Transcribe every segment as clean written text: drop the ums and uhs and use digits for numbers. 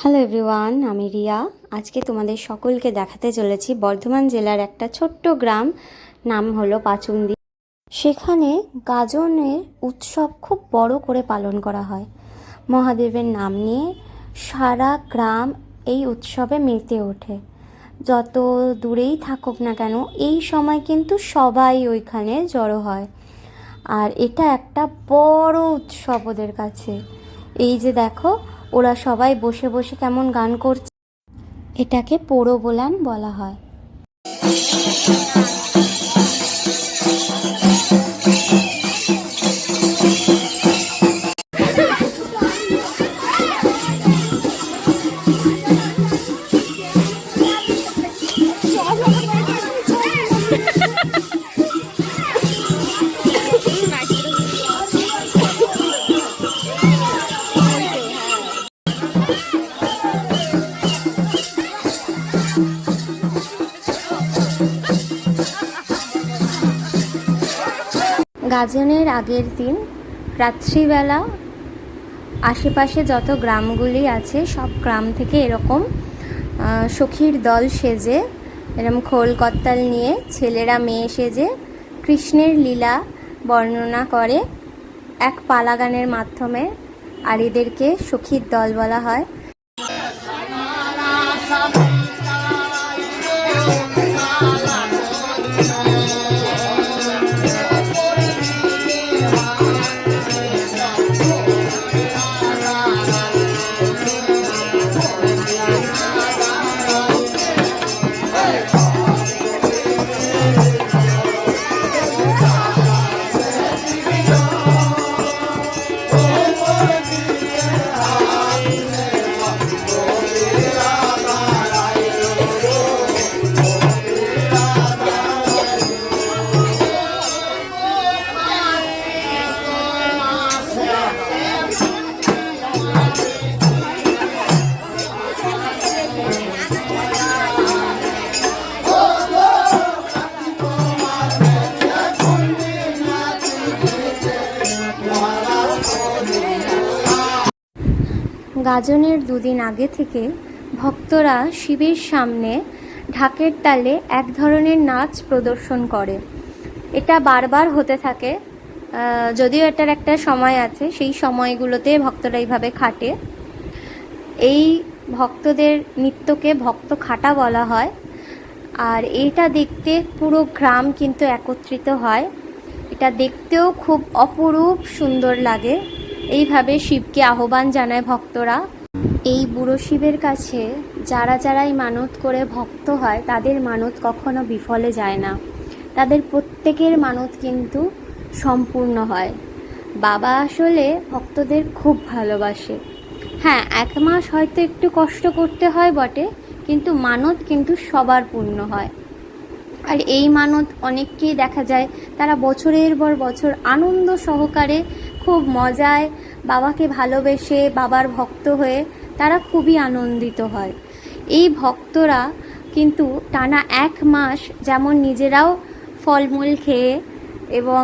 Hello everyone, আমি রিয়া। আজকে তোমাদের সকলকে দেখাতে চলেছি বর্ধমান জেলার একটা ছোট্ট গ্রাম, নাম হলো পাচুন্দি। সেখানে গাজনের উৎসব খুব বড় করে পালন করা হয়। মহাদেবের নাম নিয়ে সারা গ্রাম এই উৎসবে মেতে ওঠে। যত দূরেই থাকুক না কেন, এই সময় কিন্তু সবাই ওইখানে জড়ো হয়। আর এটা একটা বড় উৎসব ওদের কাছে। এই যে দেখো, ওরা সবাই বসে বসে কেমন গান করছে, এটাকে পোড়ো বোলান বলা হয়। গাজনের আগের দিন রাত্রিবেলা আশেপাশে যত গ্রামগুলি আছে সব গ্রাম থেকে এরকম সখীর দল সেজে, এরকম খোল করতাল নিয়ে ছেলেরা মেয়ে সেজে কৃষ্ণের লীলা বর্ণনা করে এক পালা গানের মাধ্যমে। আর এদেরকে সখীর দল বলা হয়। গাজনের দুদিন আগে থেকে ভক্তরা শিবের সামনে ঢাকের তালে এক ধরনের নাচ প্রদর্শন করে। এটা বারবার হতে থাকে, যদিও এটার একটা সময় আছে, সেই সময়গুলোতে ভক্তরা এইভাবে খাটে। এই ভক্তদের নৃত্যকে ভক্ত খাটা বলা হয়। আর এইটা দেখতে পুরো গ্রাম কিন্তু একত্রিত হয়। এটা দেখতেও খুব অপরূপ সুন্দর লাগে। এইভাবে শিবকে আহ্বান জানায় ভক্তরা। এই বুড়ো শিবের কাছে যারাই মানত করে ভক্ত হয়, তাদের মানত কখনো বিফলে যায় না। তাদের প্রত্যেকের মানত কিন্তু সম্পূর্ণ হয়। বাবা আসলে ভক্তদের খুব ভালোবাসে। হ্যাঁ, 1 মাস হয়তো একটু কষ্ট করতে হয় বটে, কিন্তু মানত কিন্তু সবার পূর্ণ হয়। আর এই মানত অনেককেই দেখা যায় তারা বছরের পর বছর আনন্দ সহকারে খুব মজায় বাবাকে ভালোবেসে বাবার ভক্ত হয়ে তারা খুবই আনন্দিত হয়। এই ভক্তরা কিন্তু টানা 1 মাস যেমন নিজেরাও ফলমূল খেয়ে এবং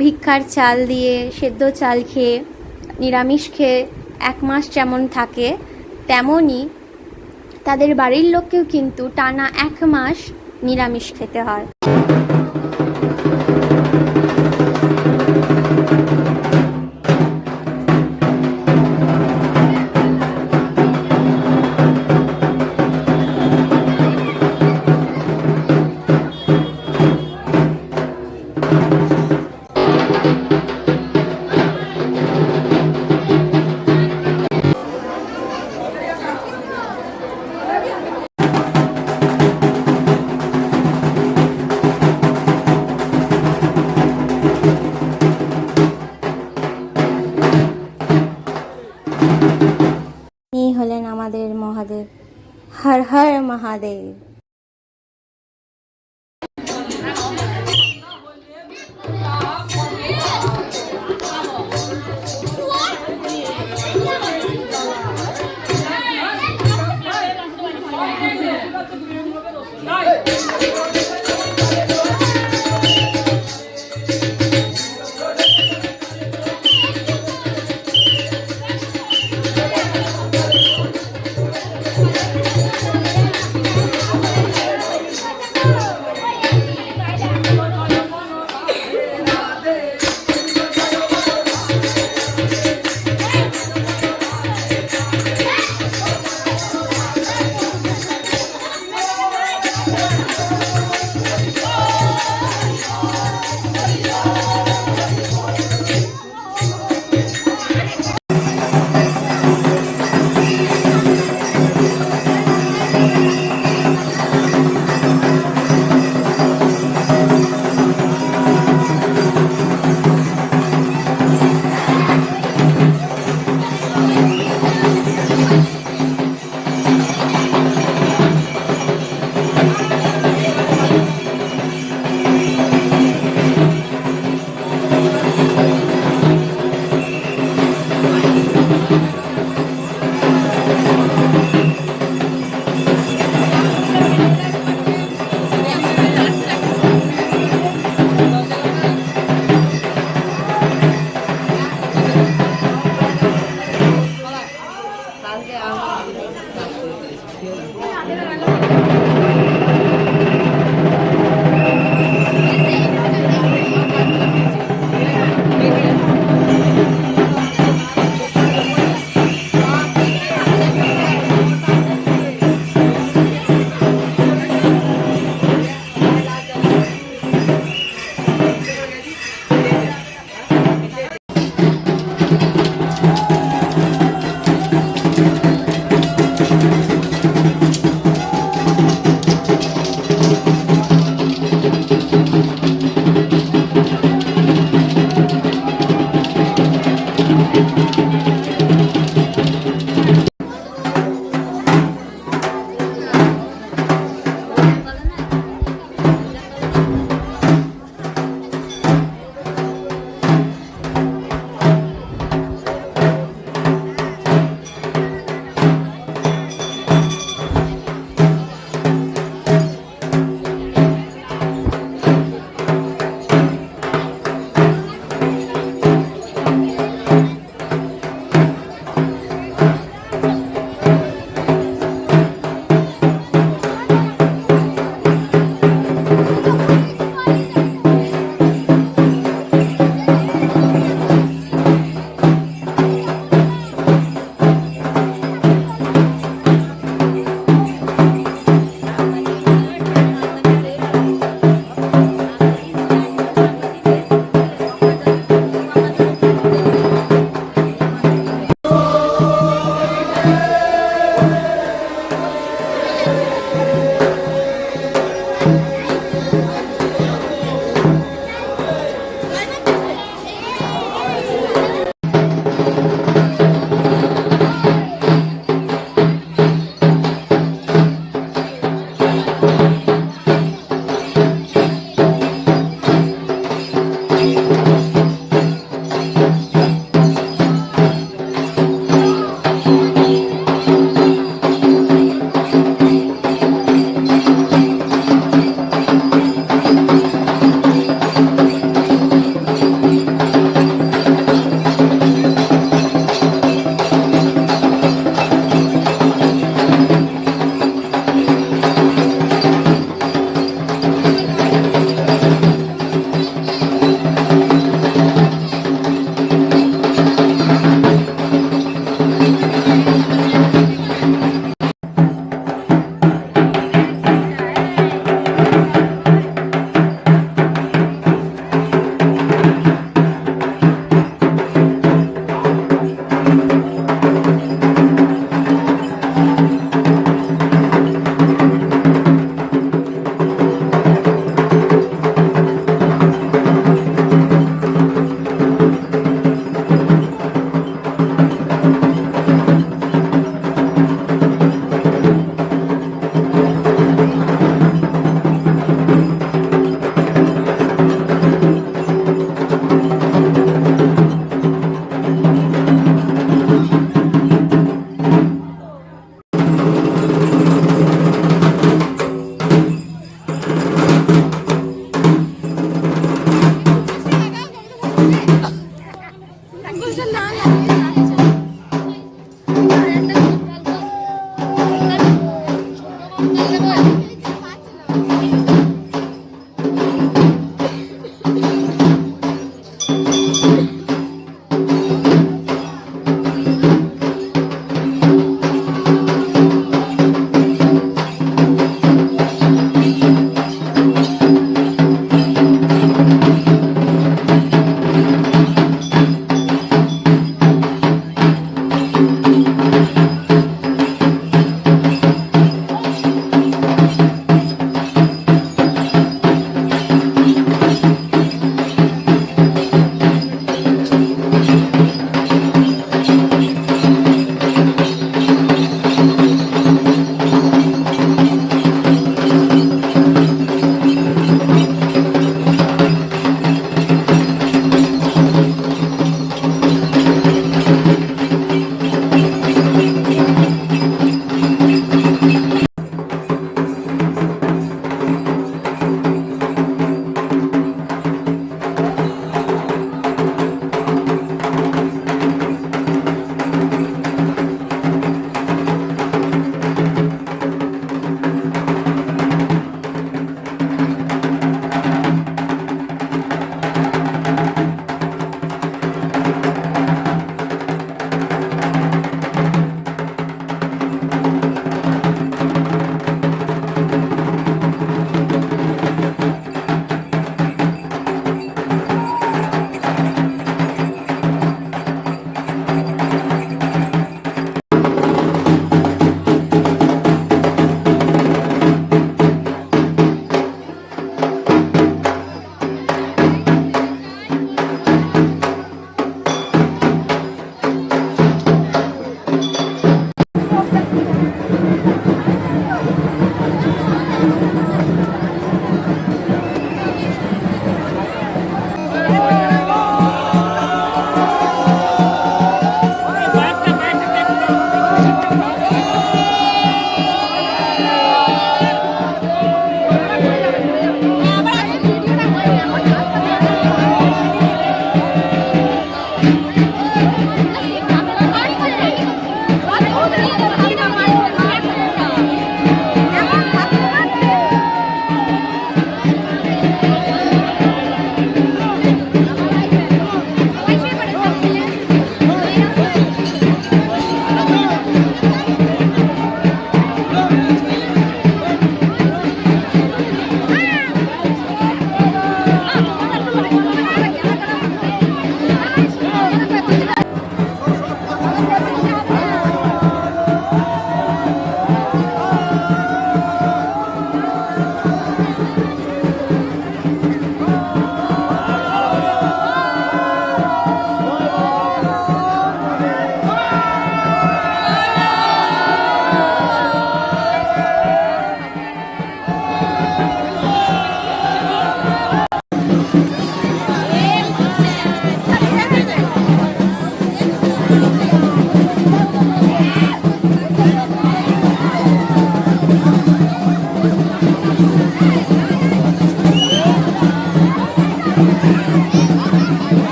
ভিক্ষার চাল দিয়ে, সেদ্ধ চাল খেয়ে, নিরামিষ খেয়ে 1 মাস যেমন থাকে, তেমনই তাদের বাড়ির লোককেও কিন্তু টানা 1 মাস নিরামিষ খেতে হয়। এই হলেন আমাদের মহাদেব। হর হর মহাদেব।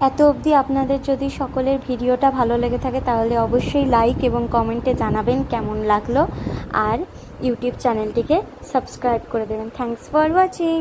এত অবধি আপনাদের যদি সকলের ভিডিওটা ভালো লেগে থাকে তাহলে অবশ্যই লাইক এবং কমেন্টে জানাবেন কেমন লাগলো, আর ইউটিউব চ্যানেলটিকে সাবস্ক্রাইব করে দেবেন। Thanks for watching.